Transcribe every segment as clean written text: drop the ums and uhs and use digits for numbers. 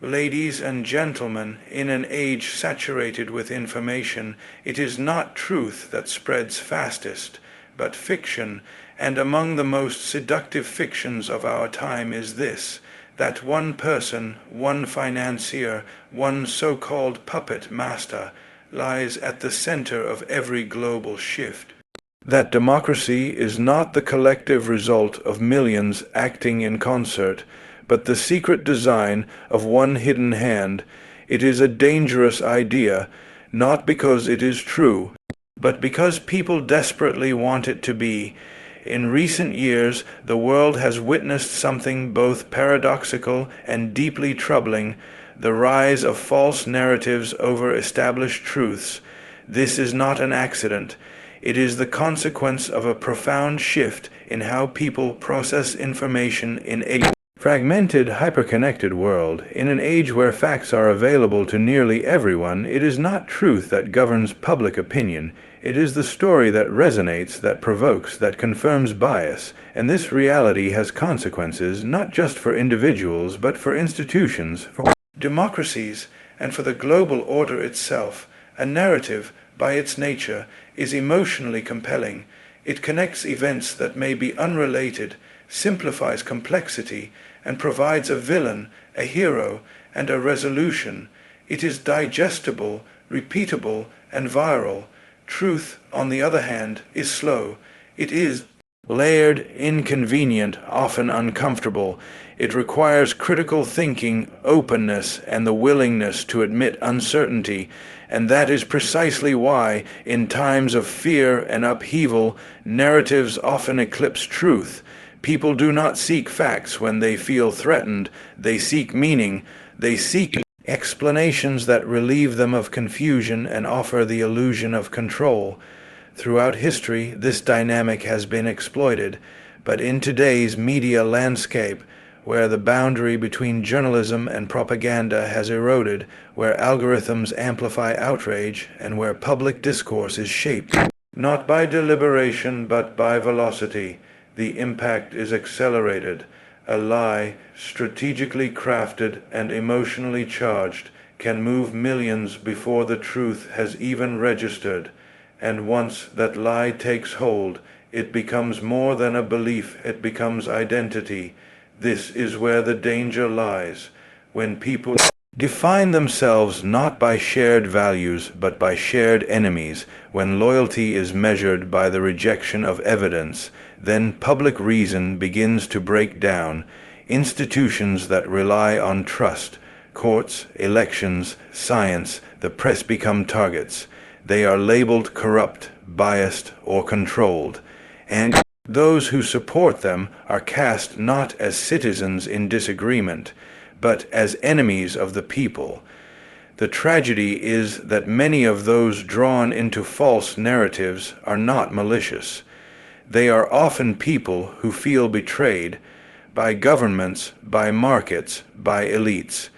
Ladies and gentlemen, in an age saturated with information, it is not truth that spreads fastest, but fiction, and among the most seductive fictions of our time is this, that one person, one financier, one so-called puppet master, lies at the center of every global shift. That democracy is not the collective result of millions acting in concert, but the secret design of one hidden hand. It is a dangerous idea, not because it is true, but because people desperately want it to be. In recent years, the world has witnessed something both paradoxical and deeply troubling, the rise of false narratives over established truths. This is not an accident. It is the consequence of a profound shift in how people process information in a fragmented, hyperconnected world. In an age where facts are available to nearly everyone, it is not truth that governs public opinion. It is the story that resonates, that provokes, that confirms bias. And this reality has consequences not just for individuals, but for institutions, for democracies, and for the global order itself. A narrative, by its nature, is emotionally compelling. It connects events that may be unrelated, simplifies complexity, and provides a villain, a hero, and a resolution. It is digestible, repeatable, and viral. Truth, on the other hand, is slow. It is layered, inconvenient, often uncomfortable. It requires critical thinking, openness, and the willingness to admit uncertainty. And that is precisely why, in times of fear and upheaval, narratives often eclipse truth. People do not seek facts when they feel threatened. They seek meaning. They seek explanations that relieve them of confusion and offer the illusion of control. Throughout history, this dynamic has been exploited, but in today's media landscape, where the boundary between journalism and propaganda has eroded, where algorithms amplify outrage, and where public discourse is shaped not by deliberation but by velocity, the impact is accelerated. A lie, strategically crafted and emotionally charged, can move millions before the truth has even registered. And once that lie takes hold, it becomes more than a belief, it becomes identity. This is where the danger lies. When people define themselves not by shared values but by shared enemies, when loyalty is measured by the rejection of evidence, then public reason begins to break down. Institutions that rely on trust, courts, elections, science, the press become targets. They are labeled corrupt, biased, or controlled. And those who support them are cast not as citizens in disagreement, but as enemies of the people. The tragedy is that many of those drawn into false narratives are not malicious. They are often people who feel betrayed by governments, by markets, by elites.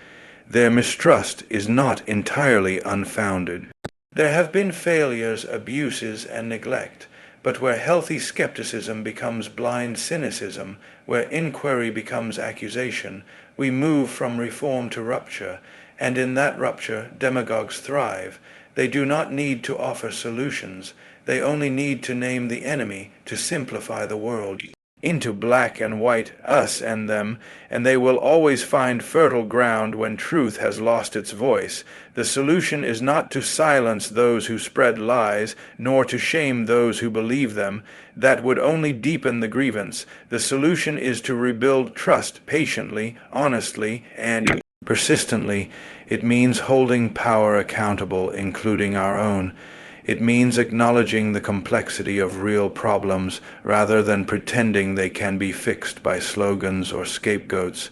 Their mistrust is not entirely unfounded. There have been failures, abuses, and neglect, but where healthy skepticism becomes blind cynicism, where inquiry becomes accusation, we move from reform to rupture, and in that rupture demagogues thrive. They do not need to offer solutions. They only need to name the enemy, to simplify the world into black and white, us and them, and they will always find fertile ground when truth has lost its voice. The solution is not to silence those who spread lies, nor to shame those who believe them. That would only deepen the grievance. The solution is to rebuild trust patiently, honestly, and persistently. It means holding power accountable, including our own. It means acknowledging the complexity of real problems rather than pretending they can be fixed by slogans or scapegoats.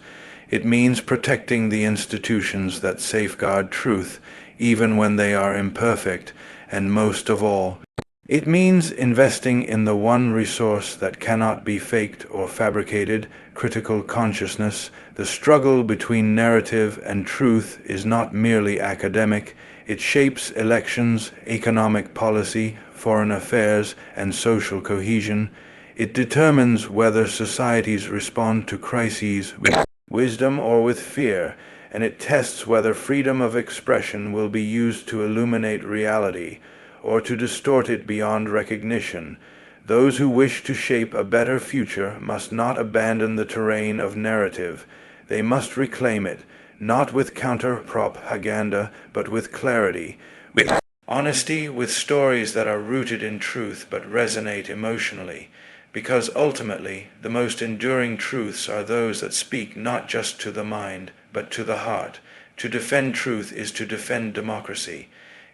It means protecting the institutions that safeguard truth, even when they are imperfect, and most of all, it means investing in the one resource that cannot be faked or fabricated, critical consciousness. The struggle between narrative and truth is not merely academic. It shapes elections, economic policy, foreign affairs, and social cohesion. It determines whether societies respond to crises with wisdom or with fear. and it tests whether freedom of expression will be used to illuminate reality or to distort it beyond recognition. Those who wish to shape a better future must not abandon the terrain of narrative. They must reclaim it, not with counter-propaganda, but with clarity, with honesty, with stories that are rooted in truth but resonate emotionally. Because ultimately, the most enduring truths are those that speak not just to the mind, but to the heart. To defend truth is to defend democracy.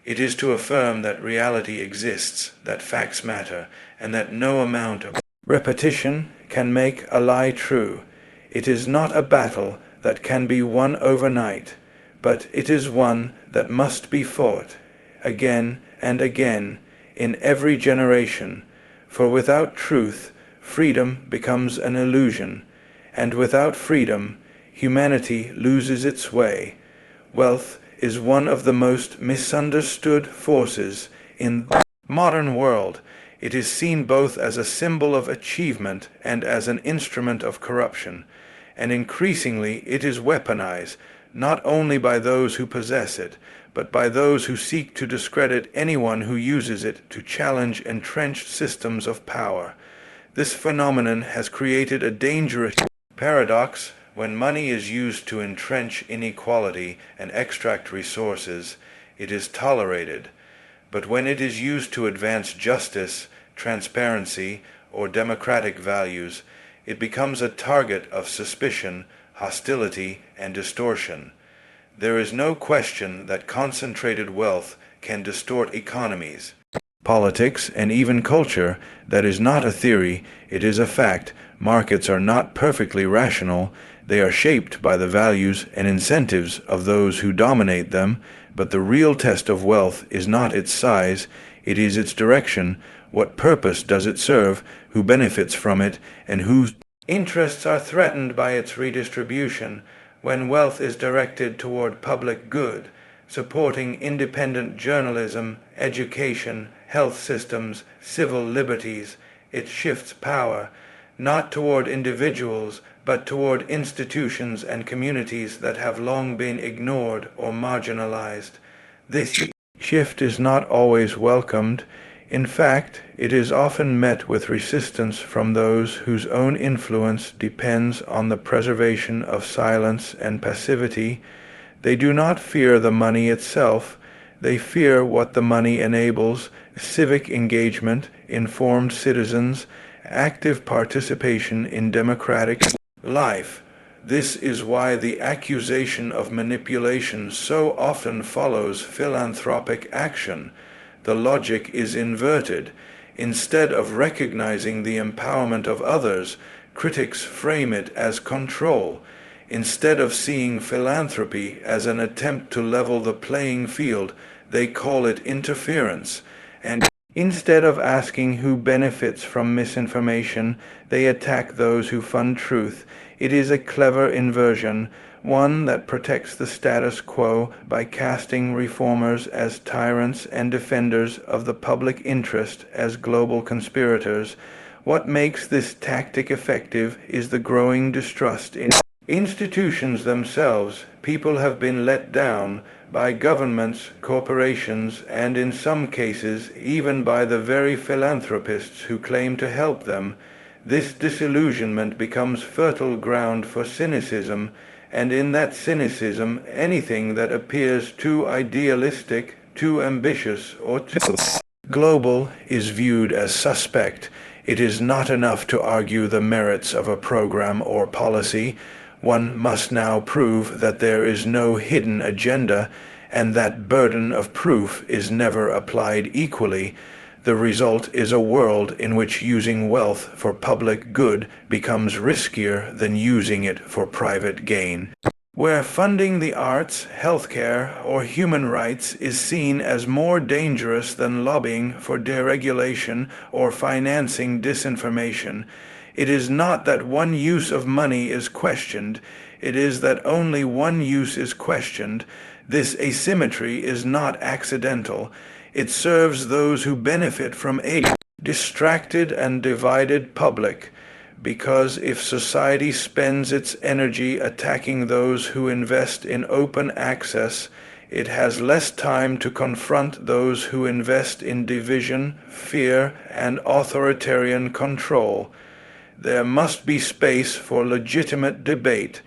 It is to affirm that reality exists, that facts matter, and that no amount of repetition can make a lie true. It is not a battle that can be won overnight, but it is one that must be fought again and again in every generation. For without truth, freedom becomes an illusion, and without freedom, humanity loses its way. Wealth is one of the most misunderstood forces in the modern world. It is seen both as a symbol of achievement and as an instrument of corruption, and increasingly it is weaponized, not only by those who possess it, but by those who seek to discredit anyone who uses it to challenge entrenched systems of power. This phenomenon has created a dangerous paradox. When money is used to entrench inequality and extract resources, it is tolerated. But when it is used to advance justice, transparency, or democratic values, it becomes a target of suspicion, hostility, and distortion. There is no question that concentrated wealth can distort economies, politics, and even culture. That is not a theory, it is a fact. Markets are not perfectly rational. They are shaped by the values and incentives of those who dominate them, but the real test of wealth is not its size, it is its direction. What purpose does it serve, who benefits from it, and whose interests are threatened by its redistribution? When wealth is directed toward public good, supporting independent journalism, education, health systems, civil liberties, it shifts power, not toward individuals, but toward institutions and communities that have long been ignored or marginalized. This shift is not always welcomed. In fact, it is often met with resistance from those whose own influence depends on the preservation of silence and passivity. They do not fear the money itself. They fear what the money enables: civic engagement, informed citizens, active participation in democratic life. This is why the accusation of manipulation so often follows philanthropic action. The logic is inverted. Instead of recognizing the empowerment of others, critics frame it as control. Instead of seeing philanthropy as an attempt to level the playing field, they call it interference. And instead of asking who benefits from misinformation, they attack those who fund truth. It is a clever inversion, one that protects the status quo by casting reformers as tyrants and defenders of the public interest as global conspirators. What makes this tactic effective is the growing distrust in institutions themselves. People have been let down by governments, corporations, and in some cases even by the very philanthropists who claim to help them. This disillusionment becomes fertile ground for cynicism, and in that cynicism, anything that appears too idealistic, too ambitious, or too global is viewed as suspect. It is not enough to argue the merits of a program or policy. One must now prove that there is no hidden agenda, and that burden of proof is never applied equally. The result is a world in which using wealth for public good becomes riskier than using it for private gain, where funding the arts, healthcare, or human rights is seen as more dangerous than lobbying for deregulation or financing disinformation. It is not that one use of money is questioned, it is that only one use is questioned. This asymmetry is not accidental. It serves those who benefit from a distracted and divided public. because if society spends its energy attacking those who invest in open access, it has less time to confront those who invest in division, fear, and authoritarian control. There must be space for legitimate debate.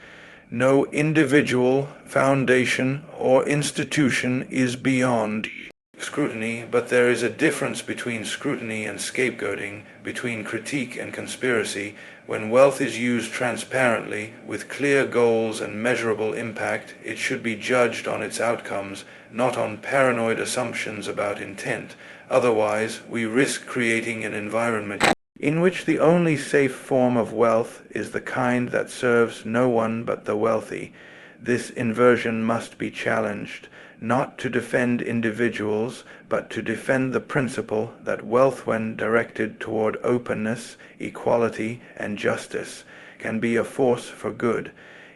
No individual, foundation, or institution is beyond scrutiny, but there is a difference between scrutiny and scapegoating, between critique and conspiracy. When wealth is used transparently, with clear goals and measurable impact, it should be judged on its outcomes, not on paranoid assumptions about intent. Otherwise, we risk creating an environment in which the only safe form of wealth is the kind that serves no one but the wealthy. This inversion must be challenged, not to defend individuals, but to defend the principle that wealth, when directed toward openness, equality, and justice, can be a force for good.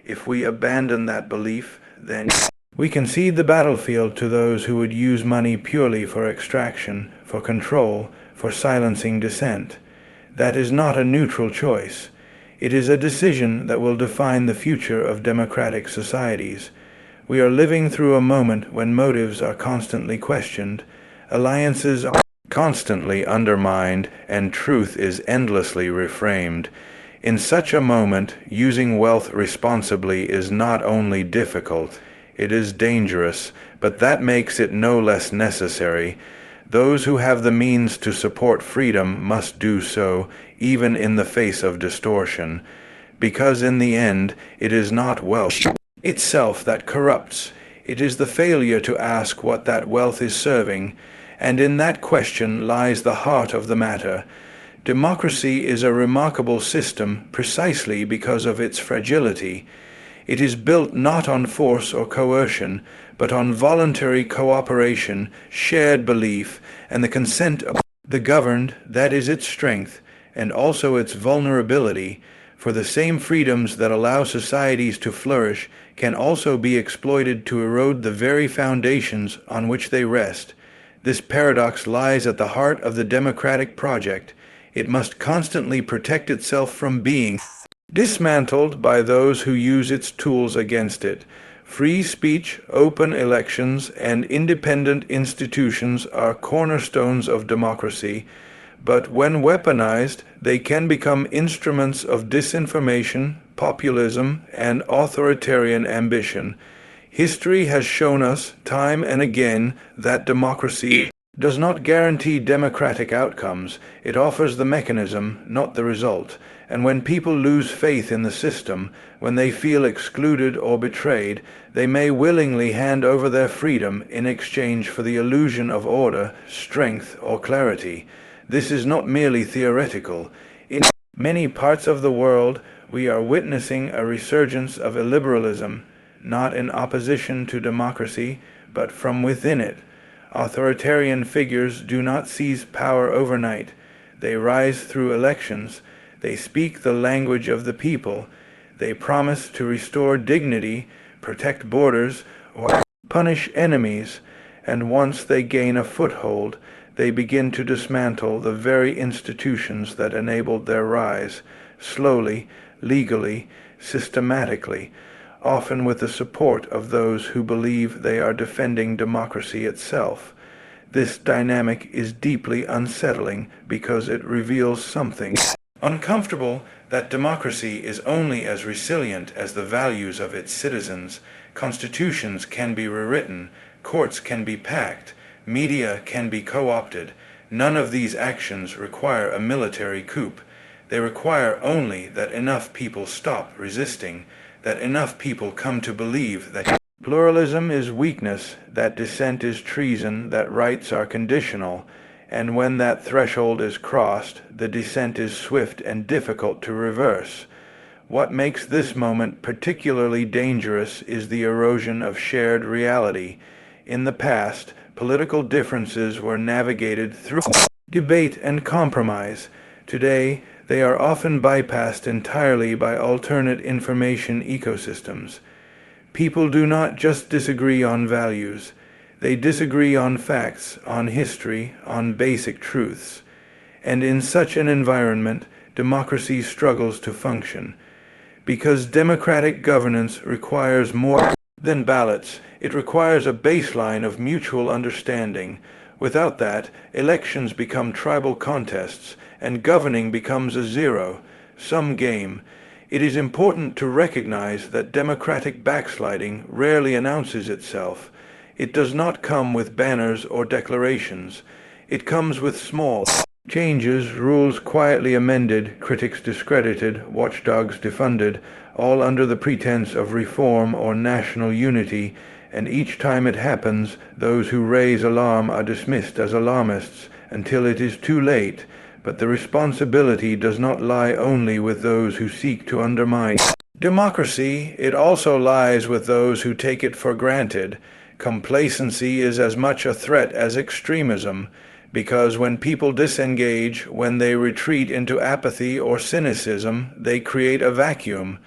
If we abandon that belief, then we concede the battlefield to those who would use money purely for extraction, for control, for silencing dissent. That is not a neutral choice. It is a decision that will define the future of democratic societies. We are living through a moment when motives are constantly questioned, alliances are constantly undermined, and truth is endlessly reframed. In such a moment, using wealth responsibly is not only difficult, it is dangerous, but that makes it no less necessary. Those who have the means to support freedom must do so, even in the face of distortion, because in the end, it is not wealth itself that corrupts. It is the failure to ask what that wealth is serving, and in that question lies the heart of the matter. Democracy is a remarkable system precisely because of its fragility. It is built not on force or coercion, but on voluntary cooperation, shared belief, and the consent of the governed. That is its strength, and also its vulnerability, for the same freedoms that allow societies to flourish can also be exploited to erode the very foundations on which they rest. This paradox lies at the heart of the democratic project. It must constantly protect itself from being dismantled by those who use its tools against it. Free speech, open elections, and independent institutions are cornerstones of democracy, but when weaponized, they can become instruments of disinformation, populism, and authoritarian ambition. History has shown us time and again that democracy does not guarantee democratic outcomes. It offers the mechanism, not the result. And when people lose faith in the system, when they feel excluded or betrayed, they may willingly hand over their freedom in exchange for the illusion of order, strength, or clarity. This is not merely theoretical. In many parts of the world, we are witnessing a resurgence of illiberalism, not in opposition to democracy, but from within it. Authoritarian figures do not seize power overnight. They rise through elections. They speak the language of the people. They promise to restore dignity, protect borders, or punish enemies. And once they gain a foothold, they begin to dismantle the very institutions that enabled their rise, slowly, legally, systematically, often with the support of those who believe they are defending democracy itself. This dynamic is deeply unsettling because it reveals something uncomfortable, that democracy is only as resilient as the values of its citizens. Constitutions can be rewritten, courts can be packed, media can be co-opted. None of these actions require a military coup. They require only that enough people stop resisting, that enough people come to believe that pluralism is weakness, that dissent is treason, that rights are conditional, and when that threshold is crossed, the descent is swift and difficult to reverse. What makes this moment particularly dangerous is the erosion of shared reality. In the past, political differences were navigated through debate and compromise. Today, they are often bypassed entirely by alternate information ecosystems. People do not just disagree on values. They disagree on facts, on history, on basic truths. And in such an environment, democracy struggles to function. Because democratic governance requires more than ballots, it requires a baseline of mutual understanding. Without that, elections become tribal contests, and governing becomes a zero-sum game. It is important to recognize that democratic backsliding rarely announces itself. It does not come with banners or declarations. It comes with small changes, rules quietly amended, critics discredited, watchdogs defunded, all under the pretense of reform or national unity, and each time it happens, those who raise alarm are dismissed as alarmists until it is too late. But the responsibility does not lie only with those who seek to undermine democracy. It also lies with those who take it for granted. Complacency is as much a threat as extremism, because when people disengage, when they retreat into apathy or cynicism, they create a vacuum.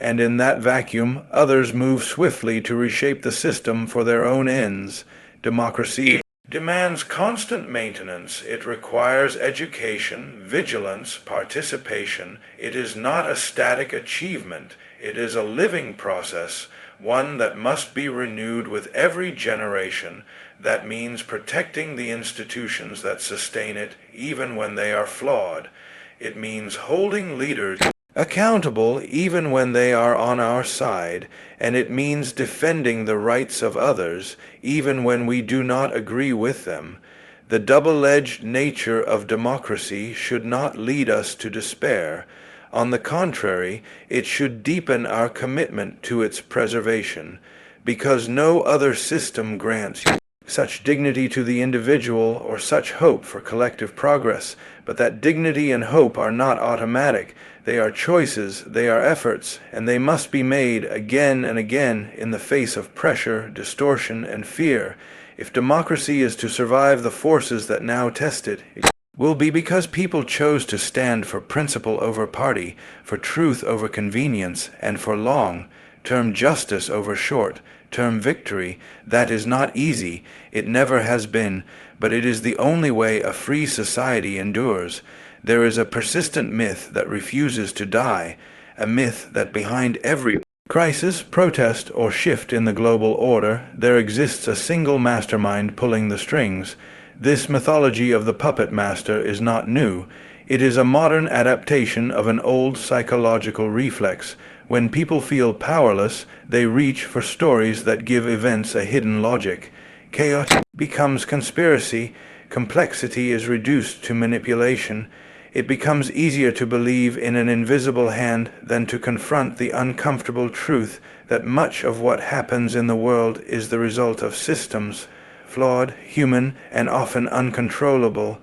And in that vacuum, others move swiftly to reshape the system for their own ends. Democracy demands constant maintenance. It requires education, vigilance, participation. It is not a static achievement. It is a living process, one that must be renewed with every generation. That means protecting the institutions that sustain it, even when they are flawed. It means holding leaders accountable even when they are on our side, and it means defending the rights of others even when we do not agree with them. The double-edged nature of democracy should not lead us to despair. On the contrary, it should deepen our commitment to its preservation, because no other system grants such dignity to the individual or such hope for collective progress. But that dignity and hope are not automatic. They are choices, they are efforts, and they must be made again and again in the face of pressure, distortion, and fear. If democracy is to survive the forces that now test it, it will be because people chose to stand for principle over party, for truth over convenience, and for long-term justice over short-term victory. That is not easy. It never has been, but it is the only way a free society endures. There is a persistent myth that refuses to die, a myth that behind every crisis, protest, or shift in the global order, there exists a single mastermind pulling the strings. This mythology of the puppet master is not new. It is a modern adaptation of an old psychological reflex. When people feel powerless, they reach for stories that give events a hidden logic. Chaos becomes conspiracy. Complexity is reduced to manipulation. It becomes easier to believe in an invisible hand than to confront the uncomfortable truth that much of what happens in the world is the result of systems, flawed, human, and often uncontrollable.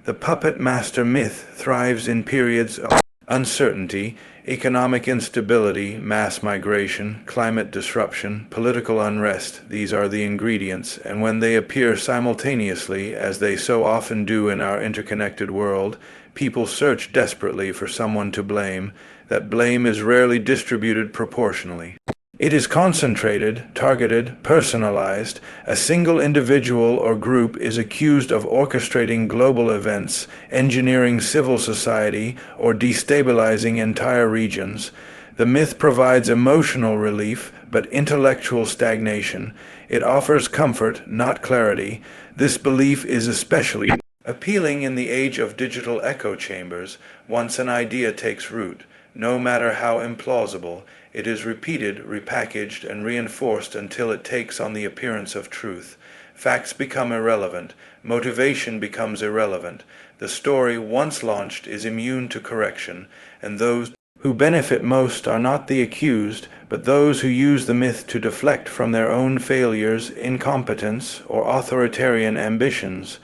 The puppet master myth thrives in periods of uncertainty, economic instability, mass migration, climate disruption, political unrest. These are the ingredients, and when they appear simultaneously, as they so often do in our interconnected world, people search desperately for someone to blame. That blame is rarely distributed proportionally. It is concentrated, targeted, personalized. A single individual or group is accused of orchestrating global events, engineering civil society, or destabilizing entire regions. The myth provides emotional relief, but intellectual stagnation. It offers comfort, not clarity. This belief is especially appealing in the age of digital echo chambers. Once an idea takes root, no matter how implausible, it is repeated, repackaged, and reinforced until it takes on the appearance of truth. Facts become irrelevant. Motivation becomes irrelevant. The story, once launched, is immune to correction, and those who benefit most are not the accused, but those who use the myth to deflect from their own failures, incompetence, or authoritarian ambitions.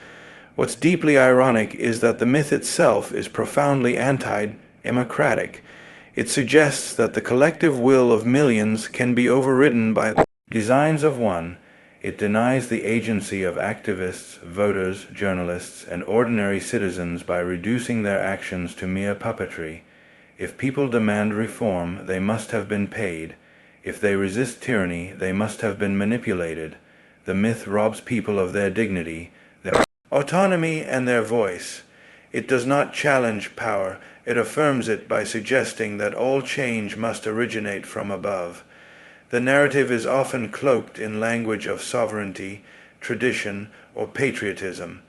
What's deeply ironic is that the myth itself is profoundly anti-democratic. It suggests that the collective will of millions can be overridden by the designs of one. It denies the agency of activists, voters, journalists, and ordinary citizens by reducing their actions to mere puppetry. If people demand reform, they must have been paid. If they resist tyranny, they must have been manipulated. The myth robs people of their dignity, their autonomy, and their voice. It does not challenge power, it affirms it by suggesting that all change must originate from above. The narrative is often cloaked in language of sovereignty, tradition, or patriotism.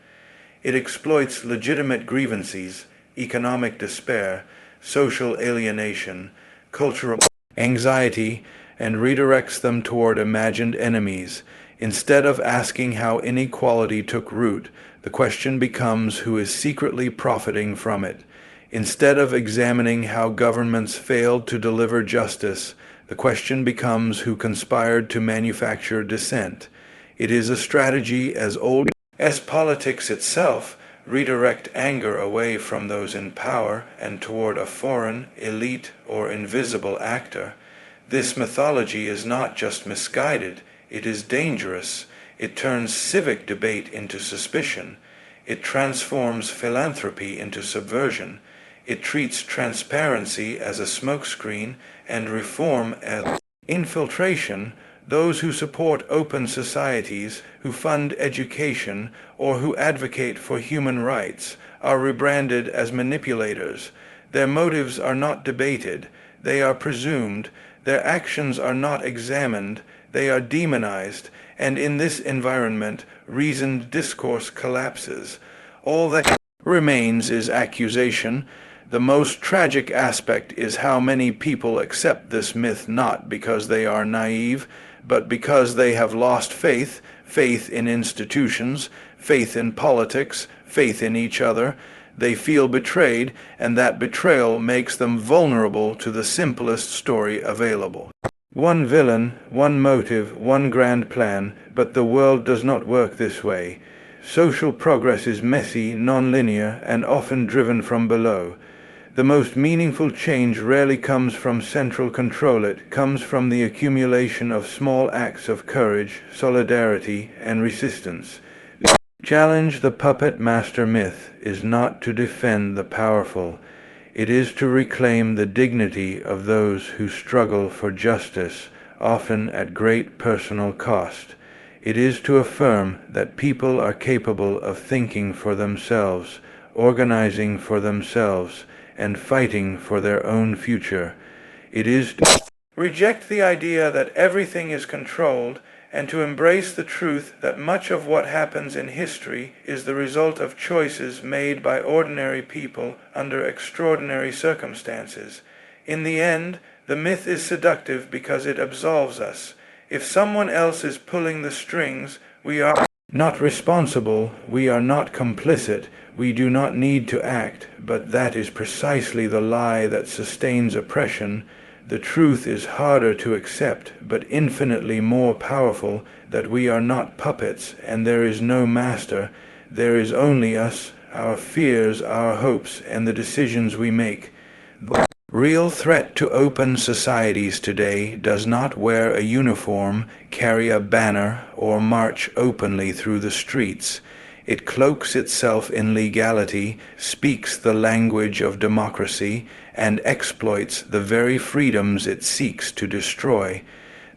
It exploits legitimate grievances, economic despair, social alienation, cultural anxiety, and redirects them toward imagined enemies. Instead of asking how inequality took root, the question becomes who is secretly profiting from it. Instead of examining how governments failed to deliver justice, the question becomes who conspired to manufacture dissent. It is a strategy as old as politics itself. Redirect anger away from those in power and toward a foreign, elite, or invisible actor. This mythology is not just misguided, it is dangerous. It turns civic debate into suspicion. It transforms philanthropy into subversion. It treats transparency as a smokescreen and reform as infiltration. Those who support open societies, who fund education, or who advocate for human rights are rebranded as manipulators. Their motives are not debated, they are presumed, their actions are not examined, they are demonized, and in this environment, reasoned discourse collapses. All that remains is accusation. The most tragic aspect is how many people accept this myth not because they are naive, but because they have lost faith, faith in institutions, faith in politics, faith in each other. They feel betrayed, and that betrayal makes them vulnerable to the simplest story available. One villain, one motive, one grand plan, but the world does not work this way. Social progress is messy, non-linear, and often driven from below. The most meaningful change rarely comes from central control, it comes from the accumulation of small acts of courage, solidarity, and resistance. Challenge the puppet master myth is not to defend the powerful, it is to reclaim the dignity of those who struggle for justice, often at great personal cost. It is to affirm that people are capable of thinking for themselves, organizing for themselves, and fighting for their own future. It is to reject the idea that everything is controlled and to embrace the truth that much of what happens in history is the result of choices made by ordinary people under extraordinary circumstances. In the end, the myth is seductive because it absolves us. If someone else is pulling the strings, we are not responsible, we are not complicit, we do not need to act, but that is precisely the lie that sustains oppression. The truth is harder to accept, but infinitely more powerful, that we are not puppets, and there is no master. There is only us, our fears, our hopes, and the decisions we make. The real threat to open societies today does not wear a uniform, carry a banner, or march openly through the streets. It cloaks itself in legality, speaks the language of democracy, and exploits the very freedoms it seeks to destroy.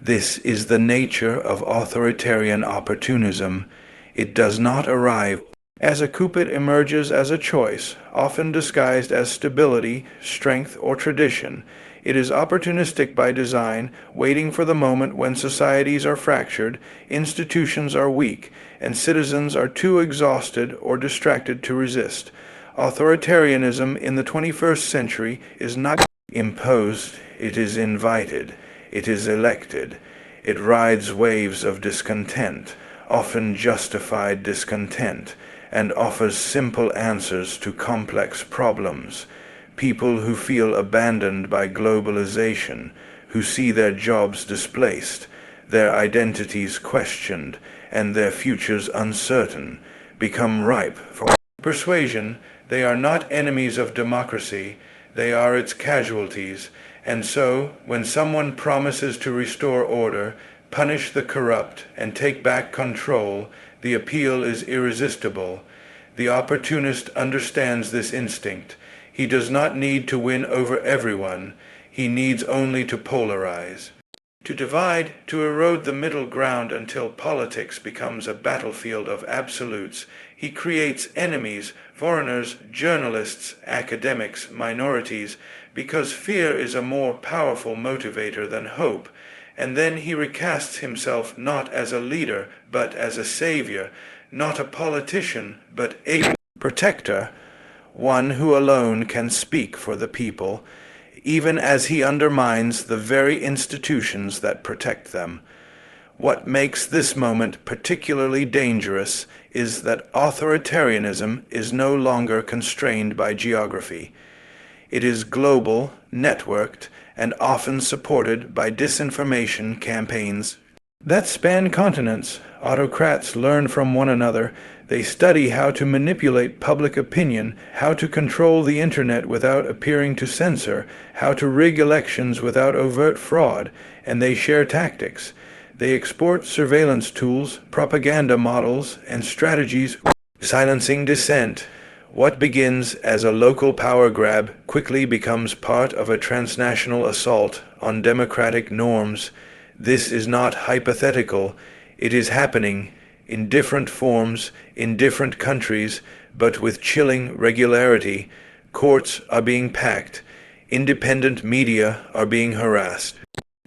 This is the nature of authoritarian opportunism. It does not arrive as a coup, it emerges as a choice, often disguised as stability, strength, or tradition. It is opportunistic by design, waiting for the moment when societies are fractured, institutions are weak, and citizens are too exhausted or distracted to resist. Authoritarianism in the 21st century is not imposed, it is invited, it is elected. It rides waves of discontent, often justified discontent, and offers simple answers to complex problems. People who feel abandoned by globalization, who see their jobs displaced, their identities questioned, and their futures uncertain, become ripe for persuasion. They are not enemies of democracy, they are its casualties, and so, when someone promises to restore order, punish the corrupt, and take back control, the appeal is irresistible. The opportunist understands this instinct. He does not need to win over everyone. He needs only to polarize. To divide, to erode the middle ground until politics becomes a battlefield of absolutes. He creates enemies, foreigners, journalists, academics, minorities, because fear is a more powerful motivator than hope. And then he recasts himself not as a leader, but as a savior, not a politician, but a protector, one who alone can speak for the people, even as he undermines the very institutions that protect them. What makes this moment particularly dangerous is that authoritarianism is no longer constrained by geography. It is global, networked, and often supported by disinformation campaigns that span continents. Autocrats learn from one another. They study how to manipulate public opinion, how to control the internet without appearing to censor, how to rig elections without overt fraud, and they share tactics. They export surveillance tools, propaganda models, and strategies silencing dissent. What begins as a local power grab quickly becomes part of a transnational assault on democratic norms. This is not hypothetical. It is happening in different forms, in different countries, but with chilling regularity. Courts are being packed. Independent media are being harassed.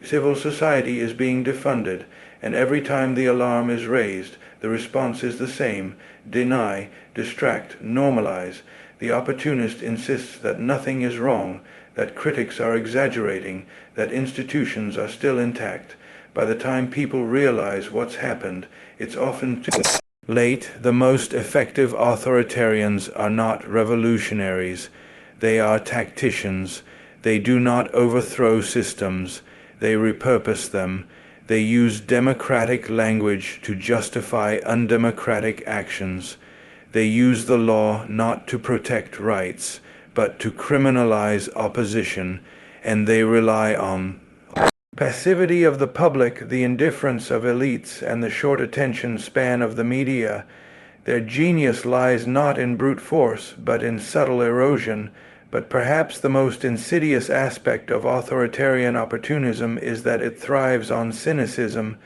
Civil society is being defunded, and every time the alarm is raised, the response is the same: deny, distract, normalize. The opportunist insists that nothing is wrong, that critics are exaggerating, that institutions are still intact. By the time people realize what's happened, it's often too late. The most effective authoritarians are not revolutionaries. They are tacticians. They do not overthrow systems. They repurpose them. They use democratic language to justify undemocratic actions. They use the law not to protect rights, but to criminalize opposition, and they rely on passivity of the public, the indifference of elites, and the short attention span of the media. Their genius lies not in brute force, but in subtle erosion. But perhaps the most insidious aspect of authoritarian opportunism is that it thrives on cynicism.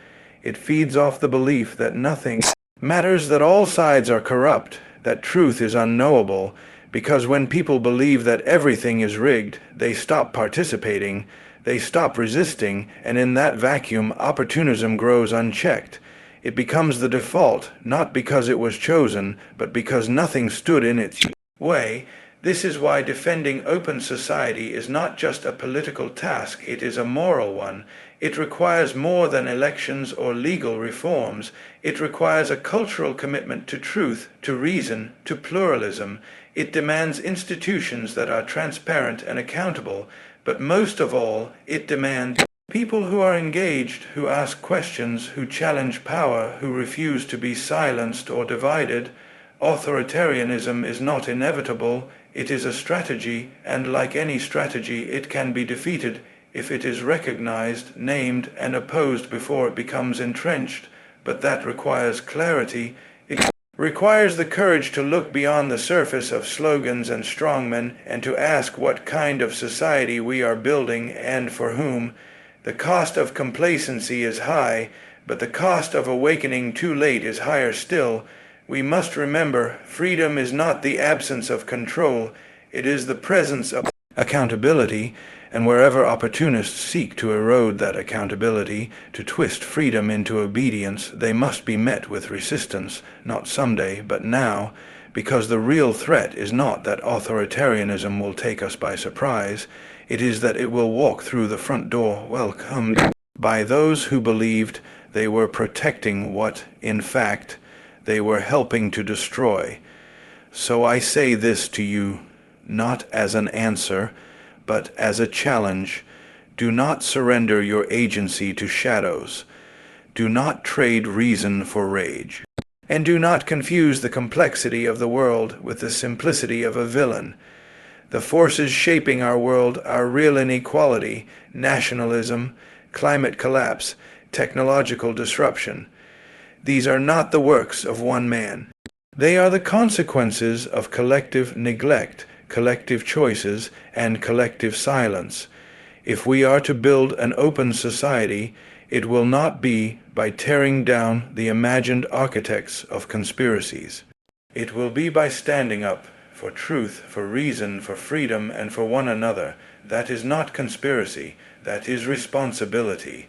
It feeds off the belief that nothing matters, that all sides are corrupt, that truth is unknowable, because when people believe that everything is rigged, they stop participating, they stop resisting, and in that vacuum, opportunism grows unchecked. It becomes the default, not because it was chosen, but because nothing stood in its way. This is why defending open society is not just a political task, it is a moral one. It requires more than elections or legal reforms. It requires a cultural commitment to truth, to reason, to pluralism. It demands institutions that are transparent and accountable. But most of all, it demands people who are engaged, who ask questions, who challenge power, who refuse to be silenced or divided. Authoritarianism is not inevitable. It is a strategy, and like any strategy, it can be defeated if it is recognized, named, and opposed before it becomes entrenched. But that requires clarity. It requires the courage to look beyond the surface of slogans and strongmen and to ask what kind of society we are building and for whom. The cost of complacency is high, but the cost of awakening too late is higher still. We must remember, freedom is not the absence of control, it is the presence of accountability, and wherever opportunists seek to erode that accountability, to twist freedom into obedience, they must be met with resistance, not someday, but now, because the real threat is not that authoritarianism will take us by surprise, it is that it will walk through the front door welcomed by those who believed they were protecting what, in fact, they were helping to destroy. So I say this to you, not as an answer, but as a challenge. Do not surrender your agency to shadows. Do not trade reason for rage. And do not confuse the complexity of the world with the simplicity of a villain. The forces shaping our world are real inequality, nationalism, climate collapse, technological disruption. These are not the works of one man. They are the consequences of collective neglect, collective choices, and collective silence. If we are to build an open society, it will not be by tearing down the imagined architects of conspiracies. It will be by standing up for truth, for reason, for freedom, and for one another. That is not conspiracy, that is responsibility.